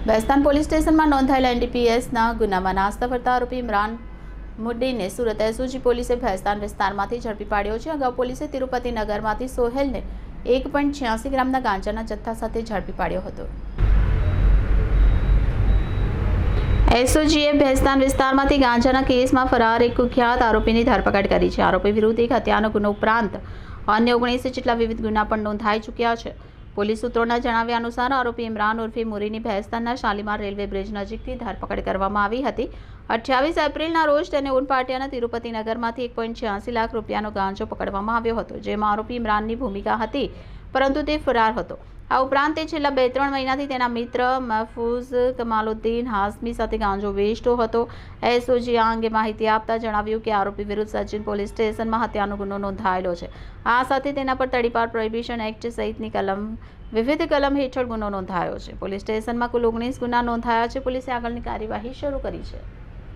Bestan police સ્ટેશનમાં નોંધાયેલા એનડીપીએસના ગુનામાં નાસ્તા ફરતા આરોપી ઇમરાન મુડ્ડીને સુરત એસઓજી પોલીસે ભેસ્તાન વિસ્તારમાંથી ઝડપી પાડ્યો છે। અગાઉ પોલીસે તિરુપતિનગરમાંથી સોહેલને 1.86 ગ્રામના ગાંજાના જથ્થા સાથે ઝડપી પાડ્યો હતો। એસઓજીએ ભેસ્તાન વિસ્તારમાંથી ગાંજાના કેસમાં ફરાર એક કુખ્યાત આરોપીની ધરપકડ કરી છે। આરોપી વિરુદ્ધ એક હત્યાનો ગુનો ઉપરાંત અન્ય 19 જેટલા વિવિધ ગુના પણ નોંધાઈ ચૂક્યા છે। પોલીસ સૂત્રોના જણાવ્યા અનુસાર આરોપી ઇમરાન ઉર્ફે મુરીની ભેસ્તાનના શાલીમાર રેલવે બ્રિજ નજીકથી ધરપકડ કરવામાં આવી હતી। 28 એપ્રિલના રોજ તેને ઉનપાટિયાના તિરુપતિનગરમાંથી 1.86 લાખ રૂપિયાનો ગાંજો પકડવામાં આવ્યો હતો, જેમાં આરોપી ઇમરાનની ભૂમિકા હતી, પરંતુ તે ફરાર હતો। આ ઉપરાંત તે છેલ્લા 2-3 મહિનાથી તેના મિત્ર મહફૂઝ કમાલુદ્દીન હાસમી સાથે ગાંજો વેચતો હતો। એસઓજી આ અંગે માહિતી આપતા જણાવ્યું કે આરોપી વિરુદ્ધ સચિન પોલીસ સ્ટેશનમાં હત્યાનો ગુનો નોંધાયેલો છે। આ સાથે તેના પર તડીપાર પ્રોહિબિશન એક્ટ સહિતની વિવિધ કલમ હેઠળ ગુનો નોંધાયો છે। પોલીસ સ્ટેશનમાં કુલ 19 ગુના નોંધાયા છે। પોલીસે આગળની કાર્યવાહી શરૂ કરી છે।